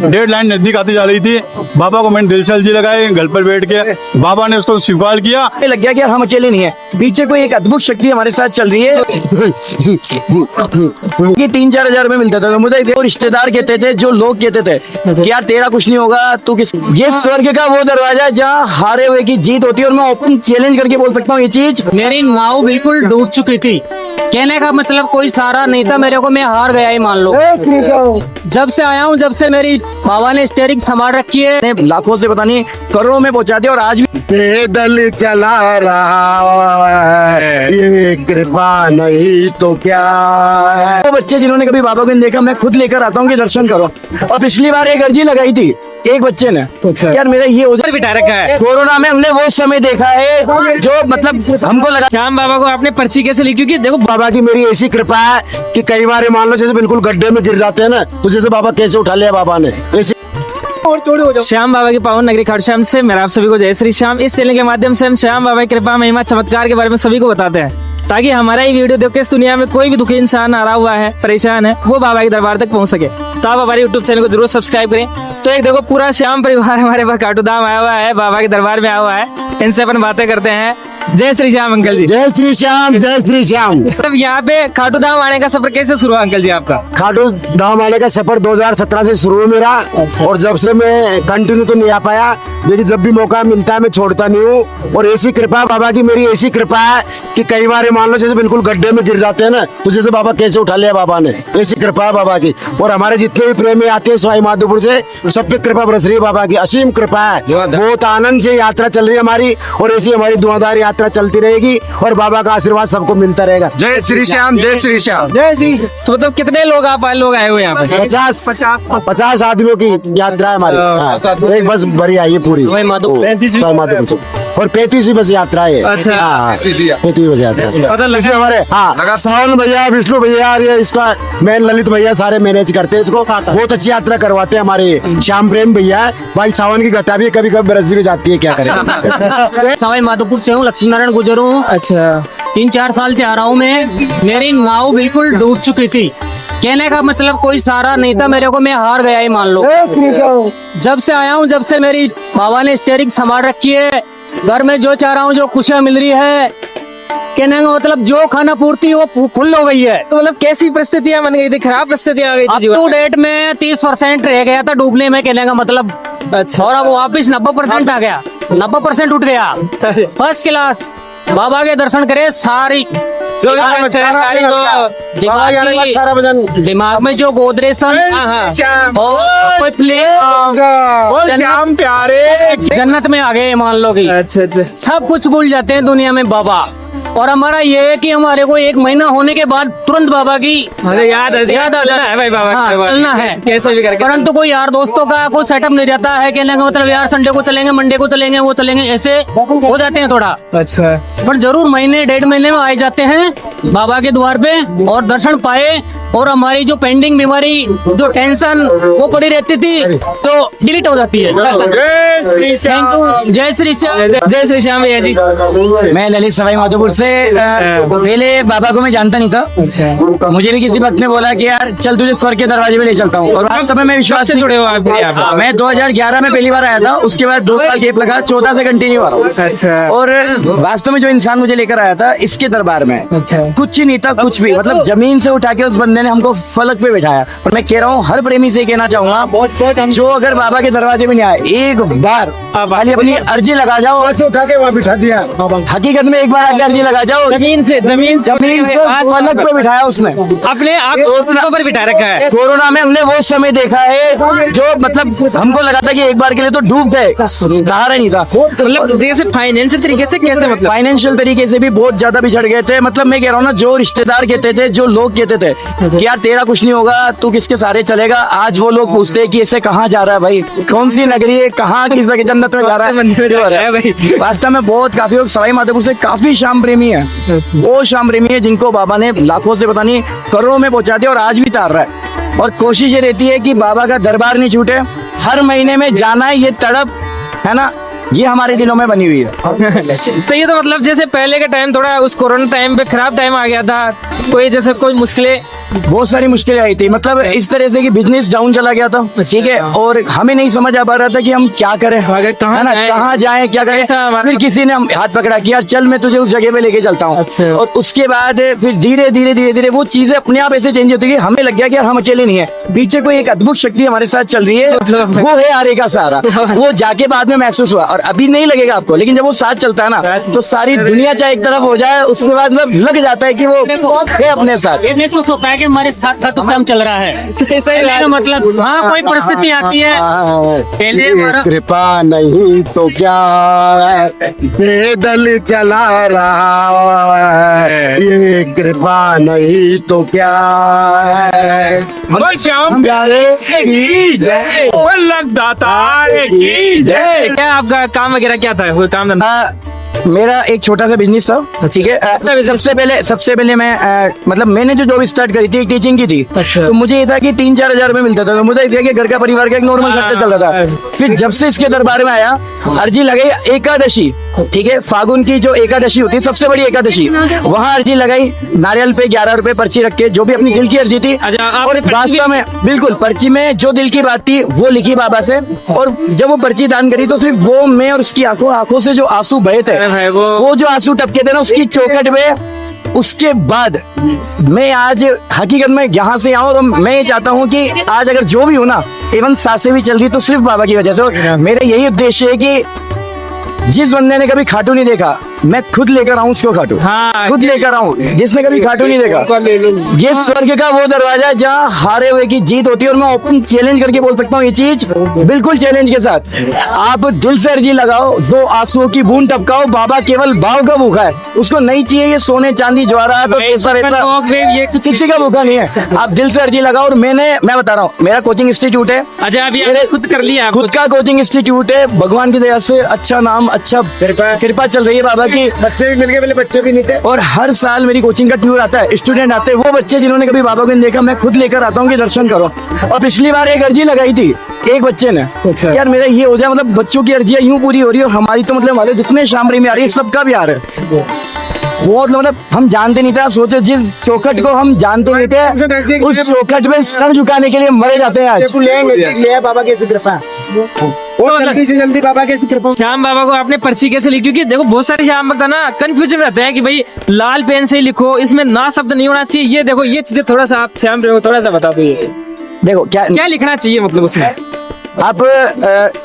Deadline नजदीक आती जा रही थी। बाबा को मैंने दिल से अर्जी लगाई, घर पर बैठ के बाबा ने उसको स्वीकार किया। लग गया कि यार हम अकेले नहीं है, पीछे कोई एक अद्भुत शक्ति हमारे साथ चल रही है। ये 3-4 हजार में मिलता था, तो मुझे वो रिश्तेदार कहते थे, जो लोग कहते थे कि यार तेरा कुछ नहीं होगा, तू किस, ये स्वर्ग का वो दरवाजा है जहाँ हारे हुए की जीत होती है। और मैं ओपन चैलेंज करके बोल सकता हूँ ये चीज, मेरी नाव बिल्कुल डूब चुकी थी। कहने का मतलब कोई सहारा नहीं था मेरे को, मैं हार गया ही मान लो। जब से आया हूँ, जब से मेरी बाबा ने स्टीयरिंग संभाल रखी है, लाखों से पता नहीं करोड़ों में पहुंचा दिया। और आज भी पैदल चला रहा है, ये कृपा नहीं तो क्या है। वो बच्चे जिन्होंने कभी बाबा को नहीं देखा, मैं खुद लेकर आता हूँ कि दर्शन करो। और पिछली बार एक अर्जी लगाई थी एक बच्चे ने, यार मेरा ये उधर बिठा रखा है। कोरोना में हमने वो समय देखा है जो मतलब हमको लगा। श्याम बाबा को आपने पर्ची कैसे ली? क्योंकि देखो बाबा की मेरी ऐसी कृपा है कि कई बार ये मान लो जैसे बिल्कुल गड्ढे में गिर जाते हैं ना, तो जैसे बाबा कैसे उठा लिया बाबा ने, ऐसे श्याम बाबा की पावन नगरी खाटू श्याम से मेरा आप सभी को जय श्री श्याम। इस चैनल के माध्यम से हम श्याम बाबा की कृपा, महिमा, चमत्कार के बारे में सभी को बताते हैं, ताकि हमारा ये वीडियो देख के इस दुनिया में कोई भी दुखी इंसान आ रहा हुआ है, परेशान है, वो बाबा के दरबार तक पहुंच सके। तो आप हमारे यूट्यूब चैनल को जरूर सब्सक्राइब करें। तो एक देखो पूरा श्याम परिवार हमारे पास खाटू धाम आया हुआ है, बाबा के दरबार में आया हुआ है। इनसे अपन बातें करते हैं। जय श्री श्याम अंकल जी। जय श्री श्याम, जय श्री श्याम। तब यहाँ पे खाटू धाम आने का सफर कैसे शुरू हुआ अंकल जी आपका? खाटू धाम आने का सफर 2017 से शुरू है मेरा। और जब से मैं कंटिन्यू तो नहीं आ पाया, लेकिन जब भी मौका मिलता है मैं छोड़ता नहीं हूँ। और ऐसी कृपा बाबा की, मेरी ऐसी कृपा है कि कई बार मान लो जैसे बिल्कुल गड्ढे में गिर जाते हैं ना, तो जैसे बाबा कैसे उठा लिया बाबा ने, ऐसी कृपा है बाबा की। और हमारे जितने भी प्रेमी आते हैं सवाई माधोपुर से, सब पे कृपा बरस रही है बाबा की, असीम कृपा है। बहुत आनंद से यात्रा चल रही है हमारी, और ऐसी हमारी धुआंधार यात्रा चलती रहेगी, और बाबा का आशीर्वाद सबको मिलता रहेगा। जय श्री श्याम, जय श्री श्याम। जय श्री। तो मतलब कितने लोग लोग आए हुए यहाँ पे? 50 आदमियों की यात्रा है हमारी। हाँ, एक बस भरी आई है पूरी सवाई माधोपुर से, और 35वीं बस यात्रा है। अच्छा। 35वीं बस यात्रा इसमें हमारे, हाँ, सावन भैया, विष्णु भैया, ये इसका मेन ललित भैया सारे मैनेज करते हैं इसको, बहुत अच्छी यात्रा करवाते हैं हमारे श्याम प्रेम भैया। भाई सावन की घटा भी कभी कभी बरस भी जाती है, क्या करें। सवाई माधोपुर से हूँ, लक्ष्मी नारायण गुजर हूँ। अच्छा। 3-4 साल से आ रहा हूँ मैं। मेरी नाव बिल्कुल डूब चुकी थी। कहने का मतलब कोई सहारा नहीं था मेरे को, मैं हार गया ही मान लो। जब से आया हूँ, जब से मेरी बाबा ने स्टीयरिंग संभाल रखी है, घर में जो चाह रहा हूँ, जो खुशियाँ मिल रही है, कहने का मतलब जो खाना पूर्ति वो फुल हो गई है। तो मतलब कैसी परिस्थितियां बन गई थी? खराब परिस्थितियां आ गई थी। टू डेट में 30% रह गया था डूबने में, कहने का मतलब। अच्छा। और अब वापिस 90% आ गया, 90% उठ गया। फर्स्ट क्लास बाबा के दर्शन करे। सारी दिमाग में जो गोदरेशन और प्यारे जन्नत में आ गए मान लो कि। अच्छा अच्छा। सब कुछ भूल जाते हैं दुनिया में बाबा। और हमारा ये है कि हमारे को 1 महीना होने के बाद तुरंत बाबा की याद आ जाना है भाई, बाबा चलना है कैसे भी करके। परंतु कोई यार दोस्तों का कोई सेटअप नहीं रहता है, कहने का मतलब यार संडे को चलेंगे, मंडे को चलेंगे, वो चलेंगे, ऐसे हो जाते हैं थोड़ा। अच्छा। पर जरूर महीने 1.5 महीने में आ जाते हैं बाबा के द्वार पे, और दर्शन पाए, और हमारी जो पेंडिंग बीमारी, जो टेंशन वो पड़ी रहती थी, तो डिलीट हो जाती है। जय श्री श्याम। जय श्री श्याम। जय श्री श्याम भैया जी। मैं ललित सवाई माधोपुर से। पहले बाबा को मैं जानता नहीं था। अच्छा। मुझे भी किसी वक्त ने बोला कि यार चल तुझे स्वर्ग के दरवाजे में ले चलता हूँ, और वास्तव में मैं विश्वास से जुड़े हुआ। मैं 2011 में पहली बार आया था, उसके बाद 2 साल गैप लगा, 14 से कंटिन्यू आ रहा हूँ। अच्छा। और वास्तव में जो इंसान मुझे लेकर आया था इसके दरबार में, अच्छा, कुछ ही नहीं था, कुछ भी मतलब जमीन से उठा के उस बंदे ने हमको फलक पे बिठाया। और मैं कह रहा हूँ हर प्रेमी से कहना चाहूंगा, जो अगर बाबा के दरवाजे में नहीं आए, एक बार खाली अपनी अर्जी लगा जाओ, उठा के वहाँ बिठा दिया। हकीकत में एक बार आके अर्जी लगा जाओ, जमीन से फलक पे बिठाया उसने, अपने आप पर बिठा रखा है। कोरोना में हमने वो समय देखा है जो मतलब हमको लगा था कि एक बार के लिए तो डूब गए, सहारा नहीं था। मतलब जैसे फाइनेंशियल तरीके से कैसे, मतलब फाइनेंशियल तरीके से भी बहुत ज्यादा बिछड़ गए थे। मतलब मैं कह रहा हूँ ना, जो रिश्तेदार कहते थे, जो लोग कहते थे कि यार तेरा कुछ नहीं होगा, तू किसके सहारे चलेगा, आज वो लोग पूछते हैं कि इसे कहाँ जा रहा है भाई, कौन सी नगरी है, कहाँ किस जन्नत में जा रहा है। वास्तव में बहुत काफी लोग सवाई माधोपुर से काफी श्याम प्रेमी है, वो श्याम प्रेमी है जिनको बाबा ने लाखों से पता नहीं करोड़ों में पहुंचा दिया, और आज भी तार रहा है। और कोशिश ये रहती है कि बाबा का दरबार नहीं छूटे, हर महीने में जाना है, ये तड़प है ना, ये हमारे दिलों में बनी हुई है। तो ये तो मतलब जैसे पहले के टाइम, थोड़ा उस कोरोना टाइम पे खराब टाइम आ गया था, कोई जैसे कोई मुश्किलें बहुत सारी मुश्किलें आई थी, मतलब इस तरह से कि बिजनेस डाउन चला गया था, ठीक है, और हमें नहीं समझ आ पा रहा था कि हम क्या करें, आगे कहाँ है ना, जाएं? कहाँ जाएं, क्या करें। कैसा हमारा- फिर किसी ने हम हाथ पकड़ा कि यार चल मैं तुझे उस जगह पे लेके चलता हूँ। अच्छा। और उसके बाद फिर धीरे धीरे धीरे धीरे वो चीजें अपने आप ऐसे चेंज होती है कि हमें लग गया कि यार हम अकेले नहीं है, पीछे कोई एक अद्भुत शक्ति हमारे साथ चल रही है, वो है आरे का सहारा। वो जाके बाद में महसूस हुआ, और अभी नहीं लगेगा आपको, लेकिन जब वो साथ चलता है ना तो सारी दुनिया चाहे एक तरफ हो जाए, उसके बाद मतलब लग जाता है कि वो है अपने साथ। ये महसूस होता है कि हमारे साथ साथ तो चल रहा है। सही का मतलब हाँ, कोई परिस्थिति आती है पहले हमारा- कृपा नहीं तो क्या है, पैदल चला रहा है, ये कृपा नहीं तो क्या है। बोल श्याम प्यारे की जय। क्या आपका काम वगैरह क्या था, वो काम धंधा? मेरा एक छोटा सा बिजनेस था, ठीक है। सबसे पहले मैं मतलब मैंने जो जॉब स्टार्ट करी थी टीचिंग की थी। अच्छा। तो मुझे ये था कि 3-4 हजार रुपए मिलता था, तो मुझे ये था कि घर का परिवार का एक नॉर्मल खर्चा चल रहा था। फिर जब से इसके दरबार में आया, अर्जी लगाई एकादशी, ठीक है, फागुन की जो एकादशी होती है सबसे बड़ी एकादशी, वहाँ अर्जी लगाई, नारियल पे 11 रुपए पर्ची रख के, जो भी अपनी दिल की अर्जी थी। अच्छा, आपने और पर्ची वास्तव में बिल्कुल पर्ची में जो दिल की बात थी वो लिखी बाबा से, और जब वो पर्ची दान करी तो सिर्फ वो, मैं और उसकी आंखों से जो आंसू बहे थे, अरे भाई, वो जो आंसू टपके थे ना उसकी चौखट में, उसके बाद मैं आज हकीकत में यहाँ से आऊँ, तो मैं ये चाहता हूँ कि आज अगर जो भी हो ना, इवन सांसें भी चल रही तो सिर्फ बाबा की वजह से। और मेरा यही उद्देश्य है कि जिस बंदे ने कभी खाटू नहीं देखा, मैं खुद लेकर आऊं उसको खाटू, हाँ, खुद लेकर आऊं जिसने कभी खाटू नहीं देखा। ये स्वर्ग का वो दरवाजा है जहाँ हारे हुए की जीत होती है, और मैं ओपन चैलेंज करके बोल सकता हूँ ये चीज, बिल्कुल चैलेंज के साथ। आप दिल से अर्जी लगाओ, 2 आंसुओं की बूंद टपकाओ, बाबा केवल भाव का भूखा है, उसको नहीं चाहिए ये सोने चांदी जवाहरात और पैसा वैसा, ये कुछ किसी का भूखा नहीं है। आप दिल से अर्जी लगाओ। और मैं बता रहा हूँ, मेरा कोचिंग इंस्टीट्यूट है, अच्छा अभी मेरे आपने खुद कर लिया खुद का कोचिंग इंस्टीट्यूट है, भगवान की दया से अच्छा नाम, अच्छा कृपा चल रही है बाबा की। बच्चे भी मिल गए, पहले बच्चे भी नहीं थे। और हर साल मेरी कोचिंग का टूर आता है, स्टूडेंट आते हैं, वो बच्चे जिन्होंने कभी बाबा को नहीं देखा, मैं खुद लेकर आता हूँ कि दर्शन करो। और पिछली बार एक अर्जी लगाई थी एक बच्चे ने, अच्छा। यार मेरा ये हो जाए, मतलब बच्चों की अर्जियां यूं पूरी हो रही है, और हमारी तो मतलब हमारे जितने शामरी में आ रही है सबका भी आ रहा है। बहुत मतलब हम जानते नहीं थे, आप सोचो जिस चौखट को हम जानते नहीं थे, उस चौखट में सर झुकाने के लिए मरे जाते हैं आज। ले बाबा की कृपा, और जल्दी से जल्दी बाबा की कृपा। श्याम बाबा को आपने पर्ची कैसे लिखी? क्योंकि देखो बहुत सारे श्याम भक्त है ना कंफ्यूजन रहते हैं कि भाई लाल पेन से ही लिखो, इसमें ना शब्द नहीं होना चाहिए। ये देखो ये चीजें थोड़ा सा आप श्याम को थोड़ा सा बता दो, ये देखो क्या लिखना चाहिए मतलब उसमें? आप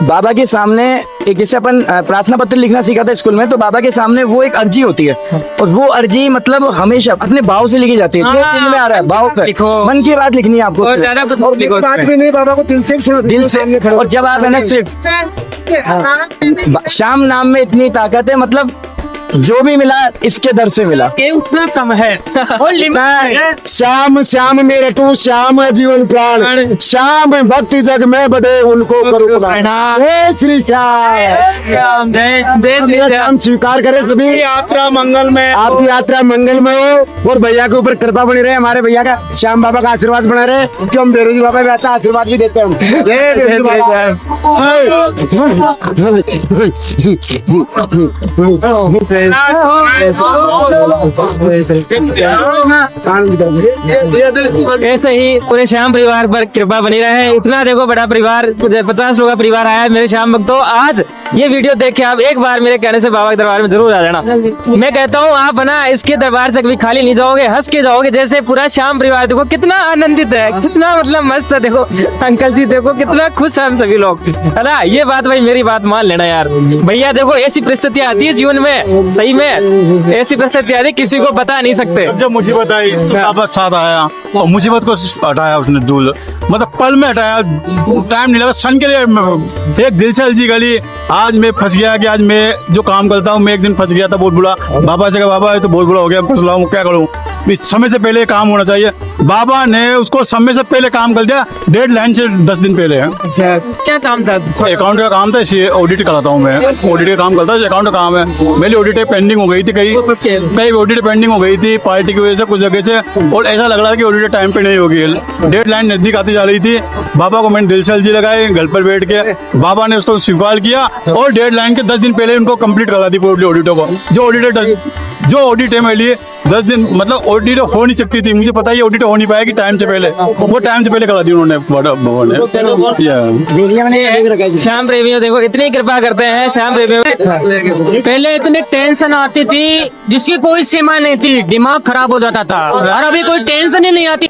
बाबा के सामने एक, जैसे अपन प्रार्थना पत्र लिखना सीखा था स्कूल में, तो बाबा के सामने वो एक अर्जी होती है, और वो अर्जी मतलब हमेशा अपने भाव से लिखी जाती है। जो दिल में आ रहा है भाव से, लिखो। मन की बात लिखनी है आपको, और ज्यादा कुछ और लिखो बात उसमें। भी नहीं, बाबा को दिल से सुनो, दिल से। और जब आप है ना सिर्फ शाम नाम में इतनी ताकत है, मतलब जो भी मिला इसके दर से मिला। ये उतना कम है। श्याम श्याम मेरे तू श्याम जीवन प्राण, श्याम भक्ति जग में बड़े उनको करो प्रणाम। जय श्री श्याम, मेरा श्याम स्वीकार करे सभी। यात्रा मंगल में, आपकी यात्रा मंगल में हो, और भैया के ऊपर कृपा बनी रहे, हमारे भैया का श्याम बाबा का आशीर्वाद बना रहे, क्योंकि हम बेरोजी बाबा रहता आशीर्वाद भी देते हैं हम। जय बेरोजी बाबा। ऐसे ही पूरे श्याम परिवार पर कृपा बनी रहे। इतना देखो बड़ा परिवार, 50 लोग का परिवार आया है मेरे श्याम भक्तों। आज ये वीडियो देख के आप एक बार मेरे कहने से बाबा के दरबार में जरूर आ जाना। मैं कहता हूँ आप ना इसके दरबार से कभी खाली नहीं जाओगे, हंस के जाओगे। जैसे पूरा श्याम परिवार देखो कितना आनंदित है, कितना मतलब मस्त है। देखो अंकल जी देखो कितना खुश है हम सभी लोग, है ना। ये बात भाई मेरी बात मान लेना यार। भैया देखो ऐसी परिस्थिति आती है जीवन में, सही में ऐसी परिस्थिति आती है किसी को बता नहीं सकते। जब मुसीबत आई तो बाबा साथ आया, और मुसीबत को हटाया उसने, दूर मतलब पल में हटाया, टाइम नहीं लगा सन के लिए। एक दिल से अर्जी गली, आज मैं फंस गया कि आज मैं जो काम करता हूँ, मैं एक दिन फंस गया था बहुत बुरा। बाबा से कहा बाबा ये तो बहुत बुरा हो गया, फंस रहा हूँ, क्या करूँ। समय से पहले काम होना चाहिए। बाबा ने उसको समय से पहले काम कर दिया, डेडलाइन से 10 दिन पहले है। अच्छा क्या काम था? अकाउंट का काम था, इसी ऑडिट कराता हूँ मैं, ऑडिट का काम करता हूँ, अकाउंट का काम है। मेरी ऑडिट पेंडिंग हो गई थी, कई ऑडिट पेंडिंग हो गई थी पार्टी की वजह से, कुछ जगह से, और ऐसा लग रहा था कि ऑडिट टाइम पे नहीं होगी। डेडलाइन नजदीक आती जा रही थी। बाबा को मैंने दिल से अर्जी लगाई घर पर बैठ के, बाबा ने उसको स्वीकार किया, और डेडलाइन के 10 दिन पहले उनको कंप्लीट करा दी पूरी ऑडिटों को। जो ऑडिट है मेरे लिए 10 दिन मतलब ऑडिट हो नहीं सकती थी, मुझे पता ही ऑडिट हो नहीं पाएगी टाइम से पहले, वो टाइम से पहले करा दी उन्होंने भगवान ने। श्याम प्रेमियों देखो इतनी कृपा करते हैं श्याम प्रेमियों। पहले इतनी टेंशन आती थी जिसकी कोई सीमा नहीं थी, दिमाग खराब हो जाता था, और अभी कोई टेंशन ही नहीं आती।